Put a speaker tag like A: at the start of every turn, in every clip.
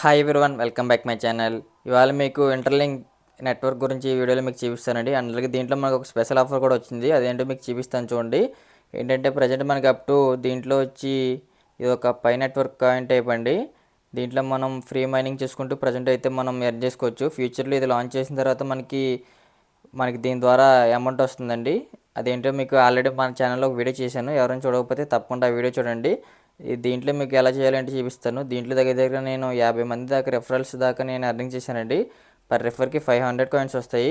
A: Hi everyone, welcome back my channel. ఇవాళ మీకు interlink network గురించి ఈ వీడియోలో మీకు చూపిస్తానండి. అలాగే దీంట్లో మనకు ఒక స్పెషల్ ఆఫర్ కూడా వచ్చింది. అదేంటో మీకు చూపిస్తాను చూడండి. ఏంటంటే ప్రజెంట్ మనకి అప్ టు దీంట్లో వచ్చి ఇది ఒక పై నెట్వర్క్ కాయిన్ టైప్ అండి. దీంట్లో మనం ఫ్రీ మైనింగ్ చేసుకుంటూ ప్రజెంట్ అయితే మనం ఎర్న్ చేసుకోవచ్చు. ఫ్యూచర్లో ఇది లాంచ్ చేసిన తర్వాత మనకి దీని ద్వారా అమౌంట్ వస్తుందండి. అదేంటో మీకు ఆల్రెడీ మన ఛానల్లో ఒక వీడియో చేశాను. ఎవరైనా చూడకపోతే తప్పకుండా ఆ వీడియో చూడండి. దీంట్లో మీకు ఎలా చేయాలంటే చూపిస్తాను. దీంట్లో దగ్గర నేను 50 మంది దాకా రెఫరల్స్ దాకా నేను ఎర్నింగ్ చేశానండి. పర్ రెఫర్కి 500 కాయిన్స్ వస్తాయి.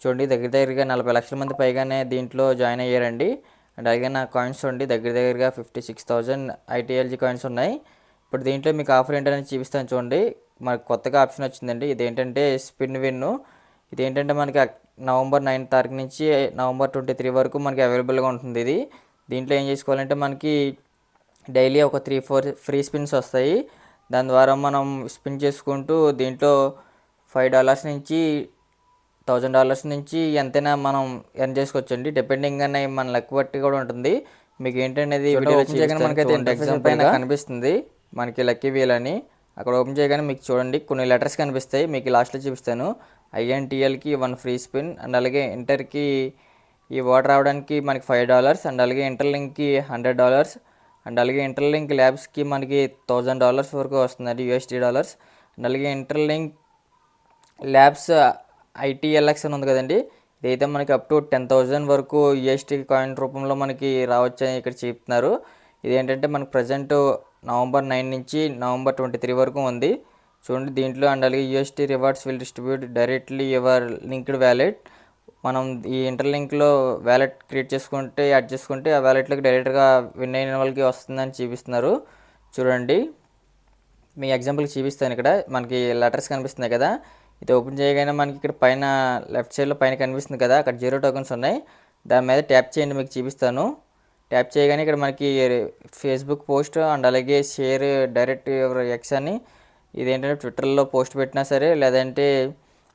A: చూడండి, దగ్గరగా 40 లక్షల మంది పైగానే దీంట్లో జాయిన్ అయ్యారండి. అండ్ అలాగే నా కాయిన్స్ చూడండి, దగ్గరగా 56,000 ఐటీఎల్జీ కాయిన్స్ ఉన్నాయి. ఇప్పుడు దీంట్లో మీకు ఆఫర్ ఏంటనేది చూపిస్తాను చూడండి. మనకు కొత్తగా ఆప్షన్ వచ్చిందండి. ఇదేంటంటే స్పిన్ విన్. ఇదేంటంటే మనకి నవంబర్ 9 తారీఖు నుంచి నవంబర్ 23 వరకు మనకి అవైలబుల్గా ఉంటుంది. దీంట్లో ఏం చేసుకోవాలంటే మనకి డైలీ ఒక 3-4 ఫ్రీ స్పిన్స్ వస్తాయి. దాని ద్వారా మనం స్పిన్ చేసుకుంటూ దీంట్లో $5 నుంచి $1,000 నుంచి ఎంతైనా మనం ఎర్న్ చేసుకోవచ్చండి. డిపెండింగ్ అనే మన లక్ బట్టి కూడా ఉంటుంది. మీకు ఏంటనేది వీడియోలో చేయగానే మనకైతే ఎగ్జాంపుల్ పైన కనిపిస్తుంది మనకి లక్కీ వీల్ అని. అక్కడ ఓపెన్ చేయగానే మీకు చూడండి కొన్ని లెటర్స్ కనిపిస్తాయి. మీకు లాస్ట్లో చూపిస్తాను. ఐఎన్టీఎల్కి 1 ఫ్రీ స్పిన్, అండ్ అలాగే ఇంటర్కి ఈ వాటర్ రావడానికి మనకి $5, అండ్ అలాగే ఇంటర్లింక్కి $100, అండ్ అలాగే ఇంటర్లింక్ ల్యాబ్స్కి మనకి $1,000 వరకు వస్తుందండి, USD. అండ్ అలాగే ఇంటర్లింక్ ల్యాబ్స్ ITLX అని ఉంది కదండి, ఇదైతే మనకి అప్ టు 10,000 వరకు USD కాయిన్ రూపంలో మనకి రావచ్చని ఇక్కడ చెప్తున్నారు. ఇదేంటంటే మనకు ప్రజెంట్ నవంబర్ 9 నుంచి నవంబర్ 23 వరకు ఉంది. చూడండి దీంట్లో. అండ్ అలాగే USD rewards will distribute directly your linked wallet. మనం ఈ ఇంటర్లింక్లో వ్యాలెట్ క్రియేట్ చేసుకుంటే యాడ్ చేసుకుంటే ఆ వ్యాలెట్లోకి డైరెక్ట్గా విన్ అయిన వాళ్ళకి వస్తుందని చూపిస్తున్నారు. చూడండి, మీ ఎగ్జాంపుల్కి చూపిస్తాను. ఇక్కడ మనకి లెటర్స్ కనిపిస్తున్నాయి కదా, ఇది ఓపెన్ చేయగానే మనకి ఇక్కడ పైన లెఫ్ట్ సైడ్లో పైన కనిపిస్తుంది కదా, అక్కడ 0 టోకెన్స్ ఉన్నాయి. దాని మీద ట్యాప్ చేయండి, మీకు చూపిస్తాను. ట్యాప్ చేయగానే ఇక్కడ మనకి ఫేస్బుక్ పోస్ట్, అండ్ అలాగే షేర్ డైరెక్ట్ యువర్ ఎక్స్ అని, ఇదేంటంటే ట్విట్టర్లో పోస్ట్ పెట్టినా సరే, లేదంటే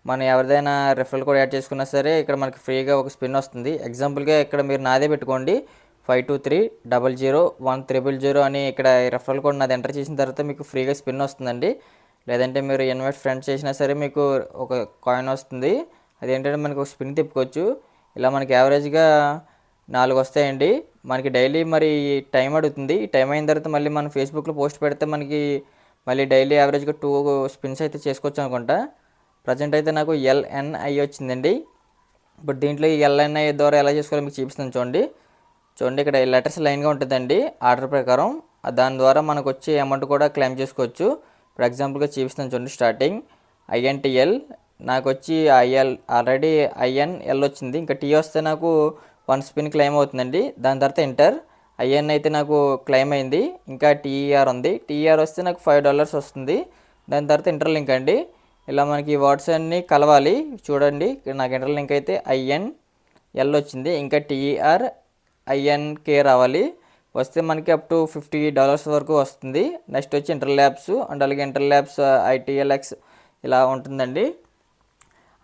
A: మనం ఎవరిదైనా రెఫరల్ కోడ్ యాడ్ చేసుకున్నా సరే ఇక్కడ మనకి ఫ్రీగా ఒక స్పిన్ వస్తుంది. ఎగ్జాంపుల్గా ఇక్కడ మీరు నాదే పెట్టుకోండి, 52300100 అని. ఇక్కడ రెఫరల్ కోడ్ నాది ఎంటర్ చేసిన తర్వాత మీకు ఫ్రీగా స్పిన్ వస్తుందండి. లేదంటే మీరు ఇన్వైట్ ఫ్రెండ్స్ చేసినా సరే మీకు ఒక కాయిన్ వస్తుంది. అదేంటంటే మనకి ఒక స్పిన్ తిప్పుకోవచ్చు. ఇలా మనకి యావరేజ్గా 4 వస్తాయండి. మనకి డైలీ మరి టైం అడుగుతుంది. ఈ టైం అయిన తర్వాత మళ్ళీ మనం ఫేస్బుక్లో పోస్ట్ పెడితే మనకి మళ్ళీ డైలీ యావరేజ్గా 2 స్పిన్స్ అయితే చేసుకోవచ్చు అనుకుంటా. ప్రజెంట్ అయితే నాకు LNI వచ్చిందండి. ఇప్పుడు దీంట్లో ఈ LNI ద్వారా ఎలా చేసుకోవాలో మీకు చూపిస్తాను చూడండి. ఇక్కడ లెటర్స్ లైన్గా ఉంటుందండి ఆర్డర్ ప్రకారం. దాని ద్వారా మనకు వచ్చే అమౌంట్ కూడా క్లెయిమ్ చేసుకోవచ్చు. ఇప్పుడు ఎగ్జాంపుల్గా చూపిస్తాను చూడండి. స్టార్టింగ్ INTL నాకు వచ్చి ఆల్రెడీ INL వచ్చింది. ఇంకా T వస్తే నాకు 1 స్పిన్ క్లెయిమ్ అవుతుందండి. దాని తర్వాత ఇంటర్ IN అయితే నాకు క్లెయిమ్ అయింది. ఇంకా TER ఉంది. TER వస్తే నాకు $5 వస్తుంది. దాని తర్వాత ఇంటర్లింక్ అండి. ఇలా మనకి వర్డ్స్ అన్నీ కలవాలి. చూడండి, నాకు ఇంటర్లింక్ అయితే INL వచ్చింది. ఇంకా TER INK రావాలి. వస్తే మనకి అప్ టు $50 వరకు వస్తుంది. నెక్స్ట్ వచ్చి ఇంటర్ ల్యాబ్స్, అండ్ అలాగే ఇంటర్ ల్యాబ్స్ ITLX ఇలా ఉంటుందండి.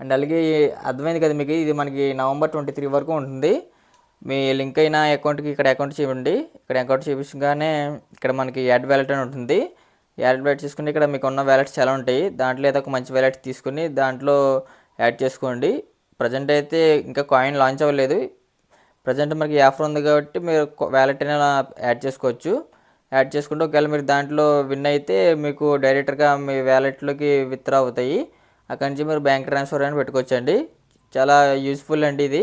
A: అండ్ అలాగే అర్థమైంది కదా మీకు, ఇది మనకి నవంబర్ 23 వరకు ఉంటుంది. మీ లింక్ అయిన అకౌంట్కి ఇక్కడ అకౌంట్ చేయండి. ఇక్కడ అకౌంట్ చేపించగానే ఇక్కడ మనకి యాడ్ వ్యాలెట్ అని ఉంటుంది. యాడ్ వ్యాలెట్ తీసుకుని ఇక్కడ మీకు ఉన్న వ్యాలెట్స్ చాలా ఉంటాయి. దాంట్లో ఏదో ఒక మంచి వ్యాలెట్ తీసుకుని దాంట్లో యాడ్ చేసుకోండి. ప్రజెంట్ అయితే ఇంకా కాయిన్ లాంచ్ అవ్వలేదు. ప్రజెంట్ మనకి ఆఫర్ ఉంది కాబట్టి మీరు వ్యాలెట్ అయినా యాడ్ చేసుకోవచ్చు. యాడ్ చేసుకుంటే ఒకవేళ మీరు దాంట్లో విన్ అయితే మీకు డైరెక్ట్గా మీ వ్యాలెట్లోకి విత్డ్రా అవుతాయి. అక్కడి నుంచి మీరు బ్యాంక్ ట్రాన్స్ఫర్ అని పెట్టుకోవచ్చండి. చాలా యూస్ఫుల్ అండి ఇది.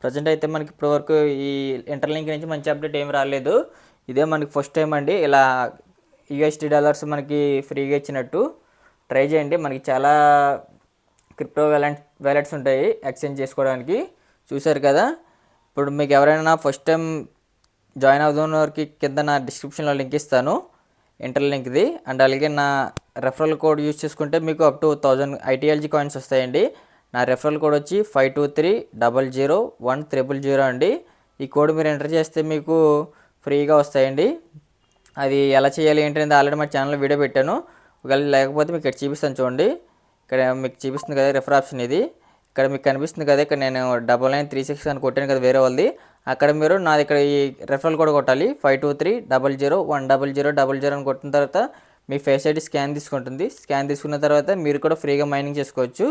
A: ప్రజెంట్ అయితే మనకి ఇప్పటివరకు ఈ ఇంటర్లింక్ నుంచి మంచి అప్డేట్ ఏమి రాలేదు. ఇదే మనకి ఫస్ట్ టైం అండి ఇలా $USD మనకి ఫ్రీగా ఇచ్చినట్టు. ట్రై చేయండి. మనకి చాలా క్రిప్టో వ్యాలెట్స్ ఉంటాయి ఎక్స్చేంజ్ చేసుకోవడానికి. చూశారు కదా. ఇప్పుడు మీకు ఎవరైనా ఫస్ట్ టైం జాయిన్ అవుతున్న వారికి కింద నా డిస్క్రిప్షన్లో లింక్ ఇస్తాను ఇంటర్లింక్ది. అండ్ అలాగే నా రెఫరల్ కోడ్ యూజ్ చేసుకుంటే మీకు అప్ టు 1000 ITLG కాయిన్స్ వస్తాయండి. నా రెఫరల్ కోడ్ వచ్చి 52300100 అండి. ఈ కోడ్ మీరు ఎంటర్ చేస్తే మీకు ఫ్రీగా వస్తాయండి. అది ఎలా చేయాలి ఏంటనేది ఆల్రెడీ మా ఛానల్లో వీడియో పెట్టాను. ఒకవేళ లేకపోతే మీకు ఇక్కడ చూపిస్తాను చూడండి. ఇక్కడ మీకు చూపిస్తుంది కదా రెఫర్ ఆప్షన్, ఇది ఇక్కడ మీకు కనిపిస్తుంది కదా. ఇక్కడ నేను 9936 అని కొట్టాను కదా వేరే వాళ్ళది. అక్కడ మీరు నాది ఇక్కడ ఈ రెఫరల్ కోడ్ కొట్టాలి, 5230010000 అని కొట్టిన తర్వాత మీ ఫేస్ ఐడి స్కాన్ తీసుకుంటుంది. స్కాన్ తీసుకున్న తర్వాత మీరు కూడా ఫ్రీగా మైనింగ్ చేసుకోవచ్చు.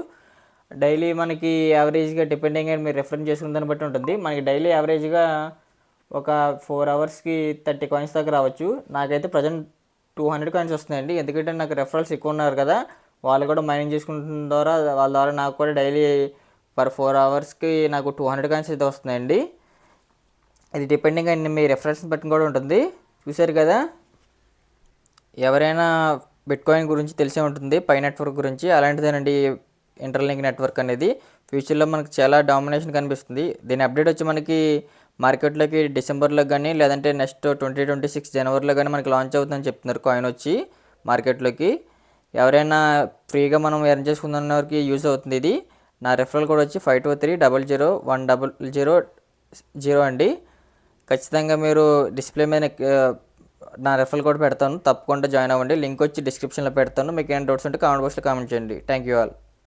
A: డైలీ మనకి యావరేజ్గా డిపెండింగ్ అండ్ మీరు రెఫరెన్స్ చేసుకున్న దాన్ని బట్టి ఉంటుంది. మనకి డైలీ యావరేజ్గా ఒక 4 అవర్స్కి 30 కాయిన్స్ దాకా రావచ్చు. నాకైతే ప్రజెంట్ 200 కాయిన్స్ వస్తున్నాయండి. ఎందుకంటే నాకు రెఫరల్స్ ఎక్కువ ఉన్నారు కదా, వాళ్ళు కూడా మైనింగ్ చేసుకుంటున్న ద్వారా వాళ్ళ ద్వారా నాకు కూడా డైలీ పర్ 4 అవర్స్కి నాకు 200 కాయిన్స్ అయితే వస్తున్నాయండి. ఇది డిపెండింగ్ అండ్ మీ రెఫరెన్స్ బట్టి కూడా ఉంటుంది. చూసారు కదా, ఎవరైనా బిట్కాయిన్ గురించి తెలిసే ఉంటుంది, పై నెట్వర్క్ గురించి. అలాంటిదేనండి ఇంటర్లింక్ నెట్వర్క్ అనేది. ఫ్యూచర్లో మనకు చాలా డామినేషన్ కనిపిస్తుంది. దీని అప్డేట్ వచ్చి మనకి మార్కెట్లోకి డిసెంబర్లో కానీ లేదంటే నెక్స్ట్ 2026 జనవరిలో కానీ మనకి లాంచ్ అవుతుందని చెప్తున్నారు కాయిన్ వచ్చి మార్కెట్లోకి. ఎవరైనా ఫ్రీగా మనం ఎర్న్ చేసుకున్న వారికి యూజ్ అవుతుంది ఇది. నా రెఫరల్ కోడ్ వచ్చి 52300100 అండి. ఖచ్చితంగా మీరు డిస్ప్లే మీద నా రెఫరల్ కోడ్ పెడతాను, తప్పకుండా జాయిన్ అవ్వండి. లింక్ వచ్చి డిస్క్రిప్షన్లో పెడతాను. మీకు ఏమైనా డౌట్స్ ఉంటే కామెంట్ బాక్స్లో కామెంట్ చేయండి. Thank you all.